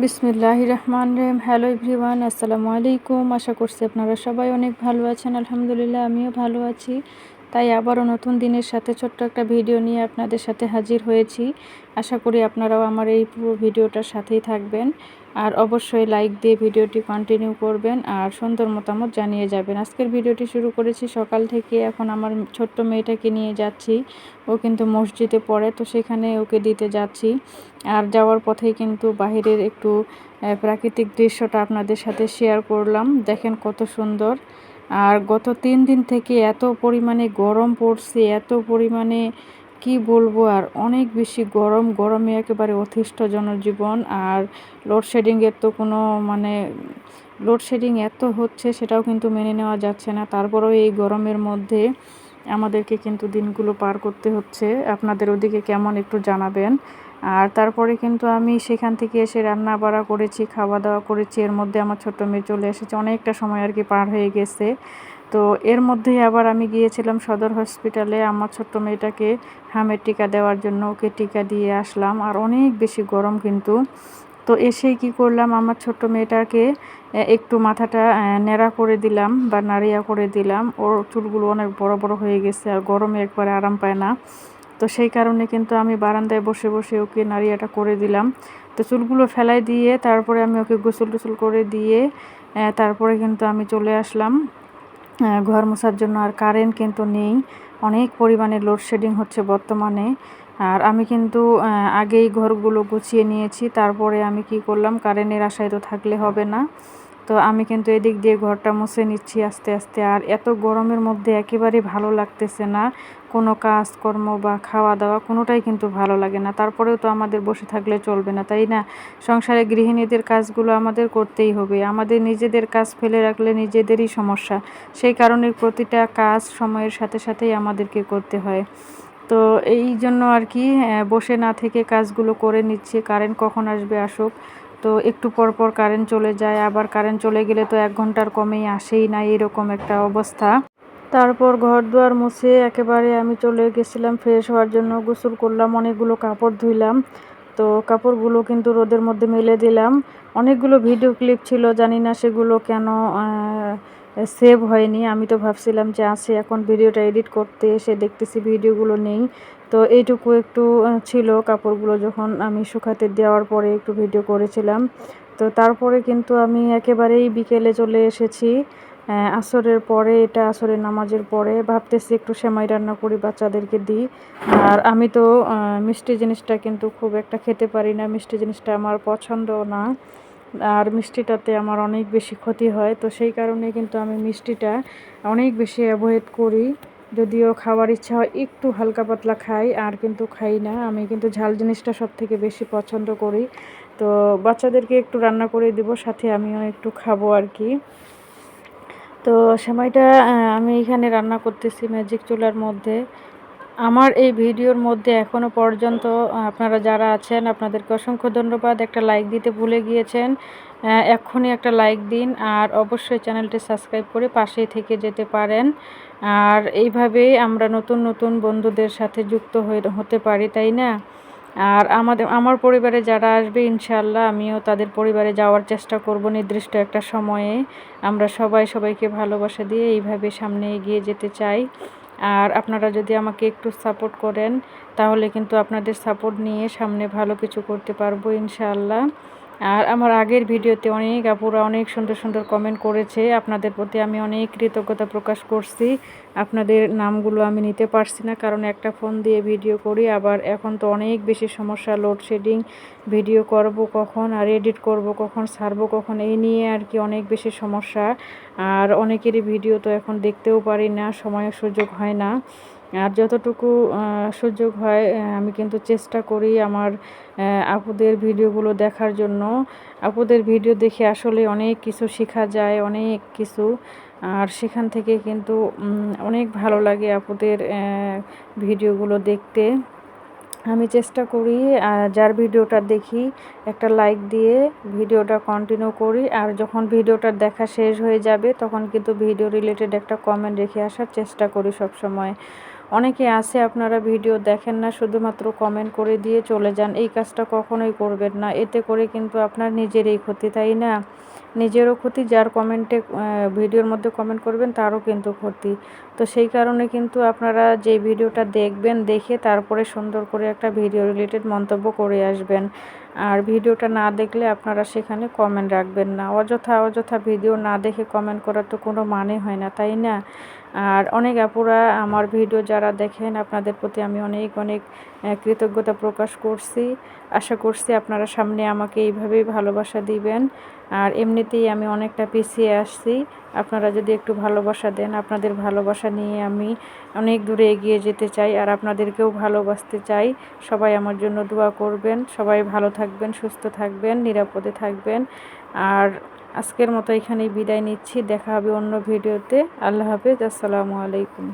বিসমিল্লাহির রহমানির রহিম। Hello everyone, আসসালামু আলাইকুম। আশা করছি আপনারা সবাই অনেক ভালো আছেন। আলহামদুলিল্লাহ আমিও ভালো আছি। তাই আবারও নতুন দিনের সাথে ছোট্ট একটা ভিডিও নিয়ে আপনাদের সাথে হাজির হয়েছি। আশা করি আপনারাও আমার এই পুরো ভিডিওটার সাথেই থাকবেন আর অবশ্যই লাইক দিয়ে ভিডিওটি কন্টিনিউ করবেন আর সুন্দর মতামত জানিয়ে যাবেন। আজকের ভিডিওটি শুরু করেছি সকাল থেকে। এখন আমার ছোট্ট মেয়েটাকে নিয়ে যাচ্ছি। ও কিন্তু মসজিদে পড়ে, তো সেখানে ওকে দিতে যাচ্ছি। আর যাওয়ার পথেই কিন্তু বাহিরের একটু প্রাকৃতিক দৃশ্যটা আপনাদের সাথে শেয়ার করলাম। দেখেন কত সুন্দর। আর গত 3 দিন থেকে এত পরিমাণে গরম পড়ছে, এত পরিমাণে কি বলবো, আর অনেক বেশি গরমে একেবারে অতিষ্ঠ জনজীবন। আর লোডশেডিংয়ের তো কোনো মানে লোডশেডিং এত হচ্ছে সেটাও কিন্তু মেনে নেওয়া যাচ্ছে না। তারপরেও এই গরমের মধ্যে আমাদেরকে কিন্তু দিনগুলো পার করতে হচ্ছে। আপনাদের ওদিকে কেমন একটু জানাবেন। আর তারপরে কিন্তু আমি সেখান থেকে এসে রান্না বাড়া করেছি, খাওয়া দাওয়া করেছি। এর মধ্যে আমার ছোট্ট মেয়ে চলে এসেছে, অনেকটা সময় আর কি পার হয়ে গেছে। তো এর মধ্যেই আবার আমি গিয়েছিলাম সদর হসপিটালে আমার ছোট্ট মেয়েটাকে হামের টিকা দেওয়ার জন্য। ওকে টিকা দিয়ে আসলাম। আর অনেক বেশি গরম কিন্তু। তো এসেই কি করলাম, আমার ছোট্ট মেয়েটাকে একটু মাথাটা ন্যাড়া করে দিলাম বা নাড়িয়া করে দিলাম। ওর চুলগুলো অনেক বড় বড় হয়ে গেছে আর গরমে একবারে আরাম পায় না। তো সেই কারণে কিন্তু আমি বারান্দায় বসে বসে ওকে নাড়িয়াটা করে দিলাম। তো চুলগুলো ফেলাই দিয়ে তারপরে আমি ওকে গোসল টোসল করে দিয়ে তারপরে কিন্তু আমি চলে আসলাম ঘর মোছার জন্য। আর কারেন্ট কিন্তু নেই, অনেক পরিমাণে লোডশেডিং হচ্ছে বর্তমানে। আর আমি কিন্তু আগেই ঘরগুলো গুছিয়ে নিয়েছি। তারপরে আমি কি করলাম, কারেন্টের আশায় তো থাকলে হবে না। তো আমি কিন্তু এদিক দিয়ে ঘরটা মুছে নিচ্ছি আস্তে আস্তে। আর এত গরমের মধ্যে একেবারে ভালো লাগতেছে না, কোনো কাজকর্ম বা খাওয়া দাওয়া কোনোটাই কিন্তু ভালো লাগে না। তারপরেও তো আমাদের বসে থাকলে চলবে না, তাই না? সংসারে গৃহিণীদের কাজগুলো আমাদের করতেই হবে। আমাদের নিজেদের কাজ ফেলে রাখলে নিজেদেরই সমস্যা। সেই কারণে প্রতিটা কাজ সময়ের সাথে সাথেই আমাদেরকে করতে হয়। তো এই জন্য আর কি বসে না থেকে কাজগুলো করে নিচ্ছি। কারেন্ট কখন আসবে আসুক। তো একটু পর পর কারেন্ট চলে যায়, আবার কারেন্ট চলে গেলে তো 1 ঘন্টার কমেই আসেই না, এরকম একটা অবস্থা। তারপর ঘর দুয়ার মুছে একেবারে আমি চলে গেছিলাম ফ্রেশ হওয়ার জন্য। গোসল করলাম, অনেকগুলো কাপড় ধুইলাম। তো কাপড়গুলো কিন্তু রোদের মধ্যে মেলে দিলাম। অনেকগুলো ভিডিও ক্লিপ ছিল, জানি না সেগুলো কেন সেভ হয়নি। আমি তো ভাবছিলাম যে আছে, এখন ভিডিওটা এডিট করতে এসে দেখতেছি ভিডিওগুলো নেই। তো এইটুকু একটু ছিল, কাপড়গুলো যখন আমি শুকাতে দেওয়ার পরে একটু ভিডিও করেছিলাম। তো তারপরে কিন্তু আমি একেবারেই বিকেলে চলে এসেছি আসরের পরে। এটা আসরের নামাজের পরে ভাবতেছি একটু সেমাই রান্না করি, বাচ্চাদেরকে দিই। আর আমি তো মিষ্টি জিনিসটা কিন্তু খুব একটা খেতে পারি না, মিষ্টি জিনিসটা আমার পছন্দও না। আর মিষ্টিটাতে আমার অনেক বেশি ক্ষতি হয়। তো সেই কারণে কিন্তু আমি মিষ্টিটা অনেক বেশি অ্যাভয়েড করি। যদিও খাওয়ার ইচ্ছা হয় একটু হালকা পাতলা খাই, আর কিন্তু খাই না। আমি কিন্তু ঝাল জিনিসটা সব থেকে বেশি পছন্দ করি। তো বাচ্চাদেরকে একটু রান্না করে দিব, সাথে আমিও একটু খাবো আর কি। তো সেমাইটা আমি এখানে রান্না করতেছি ম্যাজিক চুলার মধ্যে। আমার এই ভিডিওর মধ্যে এখনও পর্যন্ত আপনারা যারা আছেন আপনাদেরকে অসংখ্য ধন্যবাদ। একটা লাইক দিতে ভুলে গিয়েছেন, এক্ষুনি একটা লাইক দিন। আর অবশ্যই চ্যানেলটি সাবস্ক্রাইব করে পাশেই থেকে যেতে পারেন। আর এইভাবেই আমরা নতুন নতুন বন্ধুদের সাথে যুক্ত হতে পারি, তাই না? আর আমার পরিবারে যারা আসবে ইনশাআল্লাহ আমিও তাদের পরিবারে যাওয়ার চেষ্টা করব নির্দিষ্ট একটা সময়ে। আমরা সবাই সবাইকে ভালোবাসা দিয়ে এইভাবে সামনে এগিয়ে যেতে চাই। আর আপনারা যদি আমাকে একটু সাপোর্ট করেন তাহলে কিন্তু আপনাদের সাপোর্ট নিয়ে সামনে ভালো কিছু করতে পারবো ইনশাআল্লাহ। আর আমার আগের ভিডিওতে অনেক আপুরা অনেক সুন্দর সুন্দর কমেন্ট করেছে, আপনাদের প্রতি আমি অনেক কৃতজ্ঞতা প্রকাশ করছি। আপনাদের নামগুলো আমি নিতে পারছি না, কারণ একটা ফোন দিয়ে ভিডিও করি। আবার এখন তো অনেক বেশি সমস্যা, লোডশেডিং। ভিডিও করব কখন আর এডিট করব কখন, ছাড়বো কখন, এই নিয়ে আর কি অনেক বেশি সমস্যা। আর অনেকেরই ভিডিও তো এখন দেখতেও পারি না, সময়ের সুযোগ হয় না। আর যতটুকু সুযোগ হয় আমি কিন্তু চেষ্টা করি আমার আপুদের ভিডিওগুলো দেখার জন্য। আপুদের ভিডিও দেখে আসলে অনেক কিছু শেখা যায়, অনেক কিছু। আর সেখান থেকে কিন্তু অনেক ভালো লাগে আপুদের ভিডিওগুলো দেখতে। আমি চেষ্টা করি যার ভিডিওটা দেখি একটা লাইক দিয়ে ভিডিওটা কন্টিনিউ করি। আর যখন ভিডিওটা দেখা শেষ হয়ে যাবে তখন কিন্তু ভিডিও রিলেটেড একটা কমেন্ট রেখে আসার চেষ্টা করি সব সময়। অনেকে আছে আপনারা ভিডিও দেখেন না, শুধুমাত্র কমেন্ট করে দিয়ে চলে যান। এই কাজটা কখনোই করবেন না, এতে করে কিন্তু আপনার নিজেরই ক্ষতি, তাই না? নিজেরও ক্ষতি, যার কমেন্টে ভিডিওর মধ্যে কমেন্ট করবেন তারও কিন্তু ক্ষতি। তো সেই কারণে কিন্তু আপনারা যে ভিডিওটা দেখবেন, দেখে তারপরে সুন্দর করে একটা ভিডিও রিলেটেড মন্তব্য করে আসবেন। আর ভিডিওটা না দেখলে আপনারা সেখানে কমেন্ট রাখবেন না। অযথা ভিডিও না দেখে কমেন্ট করার তো কোনো মানে হয় না, তাই না? আর অনেক আপুরা আমার ভিডিও যারা দেখেন, আপনাদের প্রতি আমি অনেক কৃতজ্ঞতা প্রকাশ করছি। আশা করছি আপনারা সামনে আমাকে এইভাবেই ভালোবাসা দিবেন। আর এমনিতেই আমি অনেকটা পিছিয়ে আসছি, আপনারা যদি একটু ভালোবাসা দেন, আপনাদের ভালোবাসা নিয়ে আমি অনেক দূরে এগিয়ে যেতে চাই। আর আপনাদেরকেও ভালোবাসতে চাই। সবাই আমার জন্য দোয়া করবেন। সবাই ভালো থাকবেন, সুস্থ থাকবেন, নিরাপদে থাকবেন। আর আজকের মতো এখানেই বিদায় নিচ্ছি। দেখা হবে অন্য ভিডিওতে। আল্লাহ হাফেজ। আসসালামু আলাইকুম।